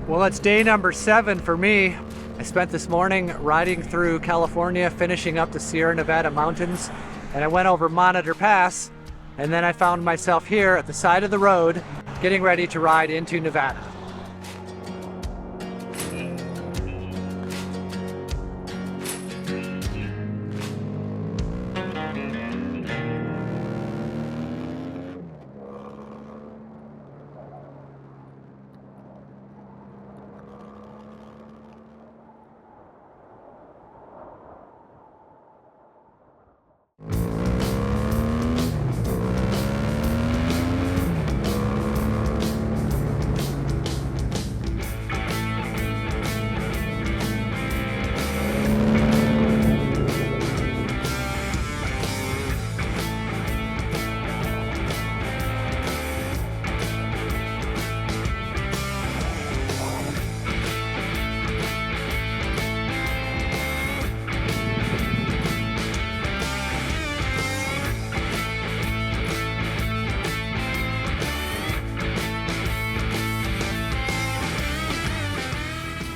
Well, it's day number 7 for me. I spent this morning riding through California, finishing up the Sierra Nevada mountains, and I went over Monitor Pass, and then I found myself here at the side of the road, getting ready to ride into Nevada.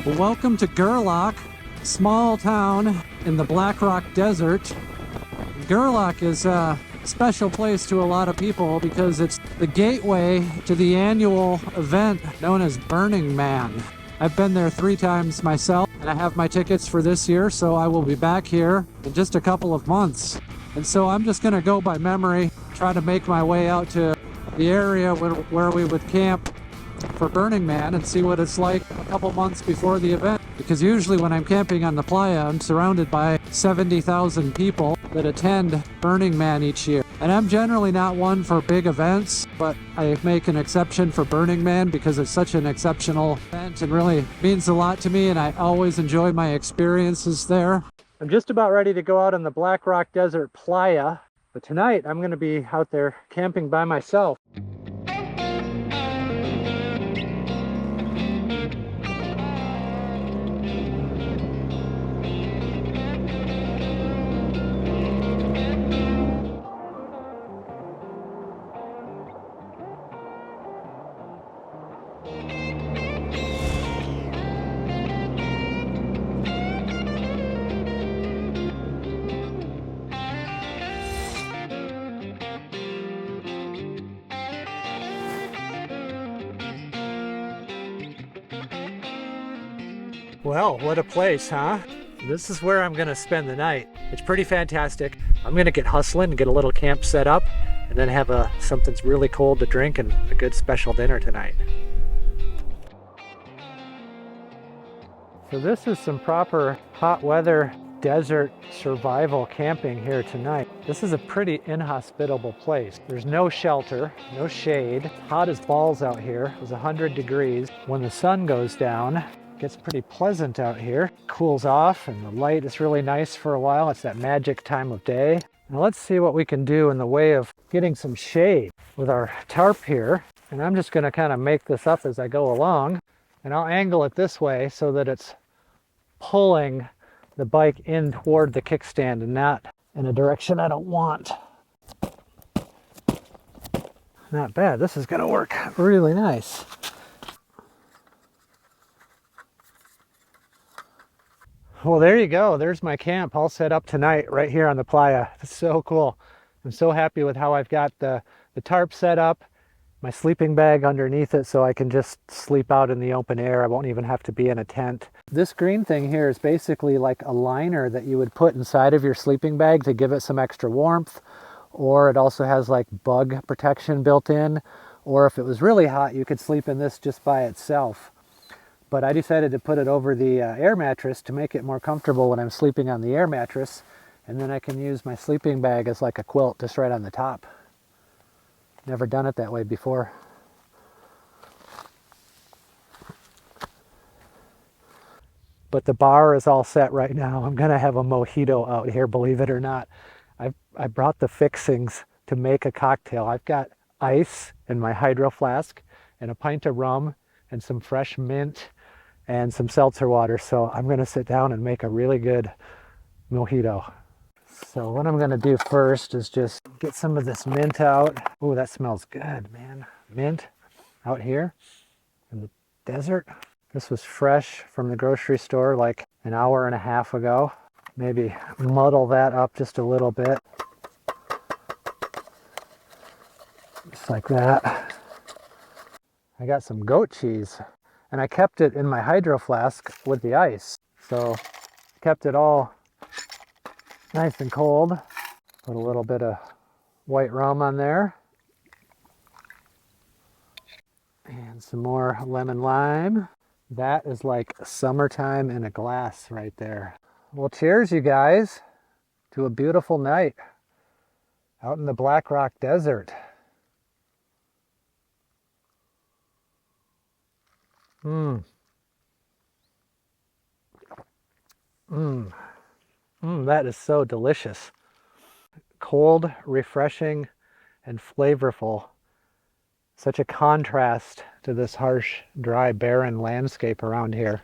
Well, welcome to Gerlach, a small town in the Black Rock Desert. Gerlach is a special place to a lot of people because it's the gateway to the annual event known as Burning Man. I've been there 3 times myself, and I have my tickets for this year, so I will be back here in just a couple of months. And so I'm just going to go by memory, try to make my way out to the area where we would camp for Burning Man and see what it's like a couple months before the event. Because usually when I'm camping on the playa, I'm surrounded by 70,000 people that attend Burning Man each year. And I'm generally not one for big events, but I make an exception for Burning Man because it's such an exceptional event and really means a lot to me, and I always enjoy my experiences there. I'm just about ready to go out on the Black Rock Desert playa, but tonight I'm going to be out there camping by myself. Well, what a place, huh? This is where I'm gonna spend the night. It's pretty fantastic. I'm gonna get hustling and get a little camp set up and then have something's really cold to drink and a good special dinner tonight. So this is some proper hot weather desert survival camping here tonight. This is a pretty inhospitable place. There's no shelter, no shade. Hot as balls out here. It was 100 degrees. When the sun goes down, it gets pretty pleasant out here. Cools off and the light is really nice for a while. It's that magic time of day. Now let's see what we can do in the way of getting some shade with our tarp here. And I'm just gonna kind of make this up as I go along. And I'll angle it this way so that it's pulling the bike in toward the kickstand and not in a direction I don't want. Not bad. This is going to work really nice. Well, there you go. There's my camp all set up tonight right here on the playa. It's so cool. I'm so happy with how I've got the tarp set up, my sleeping bag underneath it so I can just sleep out in the open air. I won't even have to be in a tent. This green thing here is basically like a liner that you would put inside of your sleeping bag to give it some extra warmth, or it also has like bug protection built in, or if it was really hot you could sleep in this just by itself. But I decided to put it over the air mattress to make it more comfortable when I'm sleeping on the air mattress, and then I can use my sleeping bag as like a quilt just right on the top. Never done it that way before. But the bar is all set right now. I'm gonna have a mojito out here, believe it or not. I brought the fixings to make a cocktail. I've got ice in my hydro flask and a pint of rum and some fresh mint and some seltzer water. So I'm gonna sit down and make a really good mojito. So what I'm gonna do first is just get some of this mint out. Oh, that smells good, man. Mint out here in the desert. This was fresh from the grocery store like an hour and a half ago. Maybe muddle that up just a little bit. Just like that. I got some goat cheese and I kept it in my hydro flask with the ice. So kept it all nice and cold. Put a little bit of white rum on there. And some more lemon lime. That is like summertime in a glass right there. Well, cheers you guys to a beautiful night out in the Black Rock Desert. That is so delicious. Cold, refreshing, and flavorful. Such a contrast to this harsh, dry, barren landscape around here.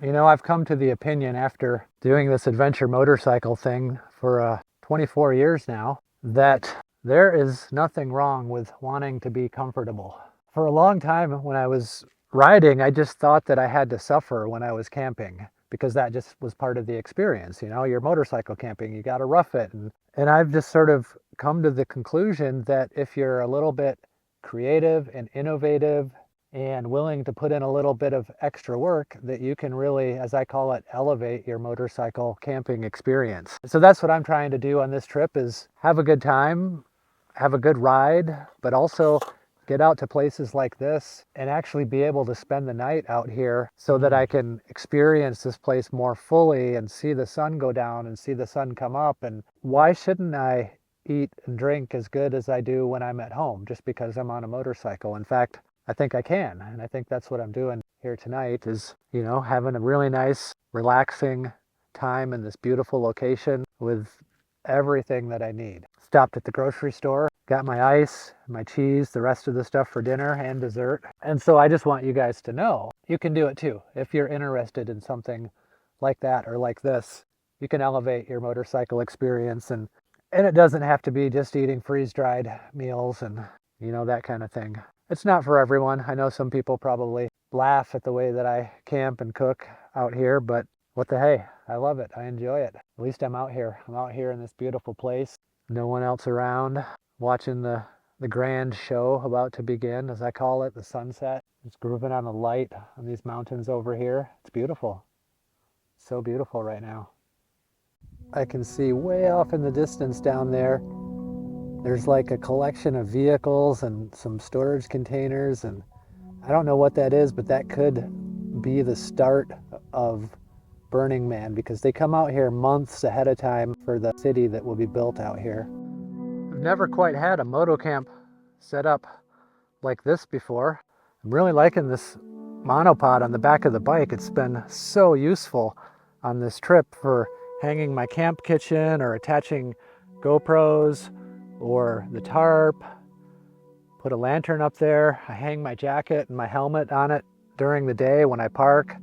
You know, I've come to the opinion after doing this adventure motorcycle thing for 24 years now, that there is nothing wrong with wanting to be comfortable. For a long time when I was riding, I just thought that I had to suffer when I was camping because that just was part of the experience. You know, you're motorcycle camping, you got to rough it. And I've just sort of come to the conclusion that if you're a little bit creative and innovative and willing to put in a little bit of extra work, that you can really, as I call it, elevate your motorcycle camping experience. So that's what I'm trying to do on this trip, is have a good time, have a good ride, but also get out to places like this and actually be able to spend the night out here so that I can experience this place more fully and see the sun go down and see the sun come up. And why shouldn't I eat and drink as good as I do when I'm at home just because I'm on a motorcycle? In fact, I think I can, and I think that's what I'm doing here tonight, is, you know, having a really nice, relaxing time in this beautiful location with everything that I need. Stopped at the grocery store, got my ice, my cheese, the rest of the stuff for dinner and dessert. And so I just want you guys to know, you can do it too. If you're interested in something like that or like this, you can elevate your motorcycle experience, and it doesn't have to be just eating freeze-dried meals and, you know, that kind of thing. It's not for everyone. I know some people probably laugh at the way that I camp and cook out here, but what the hey, I love it. I enjoy it. At least I'm out here. I'm out here in this beautiful place. No one else around, watching the grand show about to begin, as I call it, the sunset. It's grooving on the light on these mountains over here. It's beautiful. So beautiful right now. I can see way off in the distance down there, there's like a collection of vehicles and some storage containers, and I don't know what that is, but that could be the start of Burning Man, because they come out here months ahead of time for the city that will be built out here. I've never quite had a moto camp set up like this before. I'm really liking this monopod on the back of the bike. It's been so useful on this trip for hanging my camp kitchen or attaching GoPros or the tarp. Put a lantern up there. I hang my jacket and my helmet on it during the day when I park.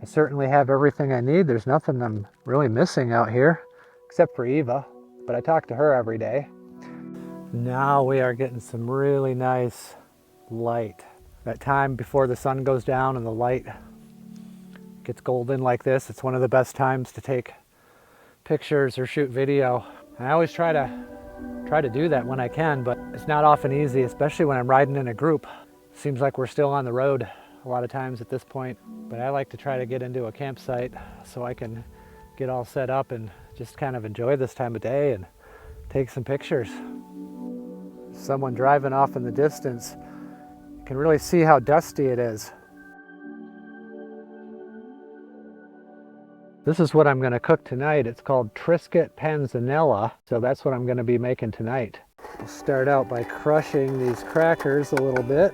I certainly have everything I need. There's nothing I'm really missing out here, except for Eva, but I talk to her every day. Now we are getting some really nice light. That time before the sun goes down and the light gets golden like this, it's one of the best times to take pictures or shoot video. I always try to do that when I can, but it's not often easy, especially when I'm riding in a group. Seems like we're still on the road a lot of times at this point, but I like to try to get into a campsite so I can get all set up and just kind of enjoy this time of day and take some pictures. Someone driving off in the distance, you can really see how dusty it is. This is what I'm going to cook tonight. It's called Triscuit panzanella, so that's what I'm going to be making tonight. I'll start out by crushing these crackers a little bit.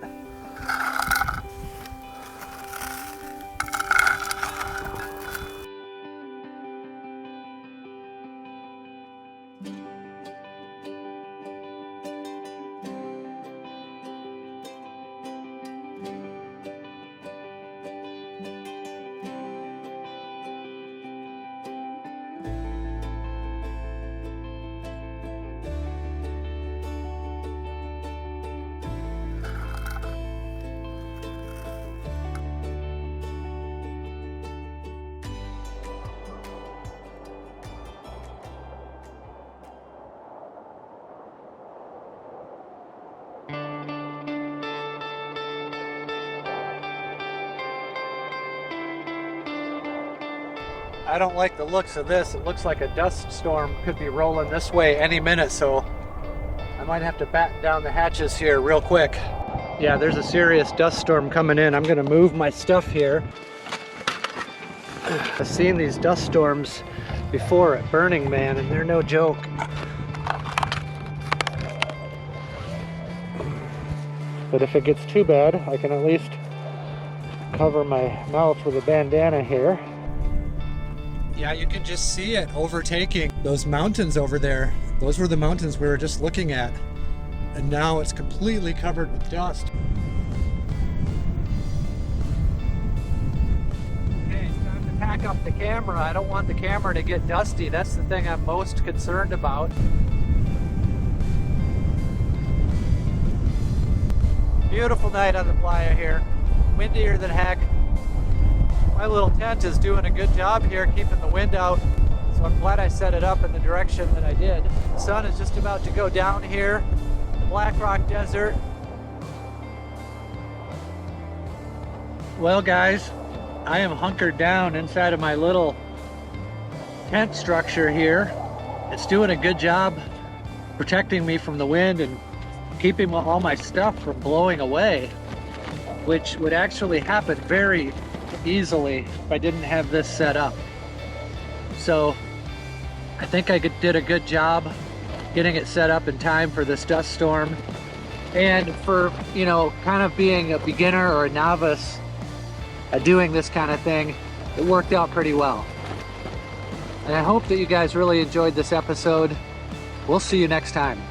I don't like the looks of this. It looks like a dust storm could be rolling this way any minute, so I might have to batten down the hatches here real quick. Yeah, there's a serious dust storm coming in. I'm gonna move my stuff here. I've seen these dust storms before at Burning Man, and they're no joke. But if it gets too bad, I can at least cover my mouth with a bandana here. Yeah, you can just see it overtaking those mountains over there. Those were the mountains we were just looking at. And now it's completely covered with dust. Okay, it's time to pack up the camera. I don't want the camera to get dusty. That's the thing I'm most concerned about. Beautiful night on the playa here. Windier than heck. My little tent is doing a good job here keeping the wind out. So I'm glad I set it up in the direction that I did. The sun is just about to go down here. The Black Rock Desert. Well guys, I am hunkered down inside of my little tent structure here. It's doing a good job protecting me from the wind and keeping all my stuff from blowing away, which would actually happen very easily if I didn't have this set up. So I think I did a good job getting it set up in time for this dust storm, and for, you know, kind of being a beginner or a novice at doing this kind of thing, it worked out pretty well. And I hope that you guys really enjoyed this episode. We'll see you next time.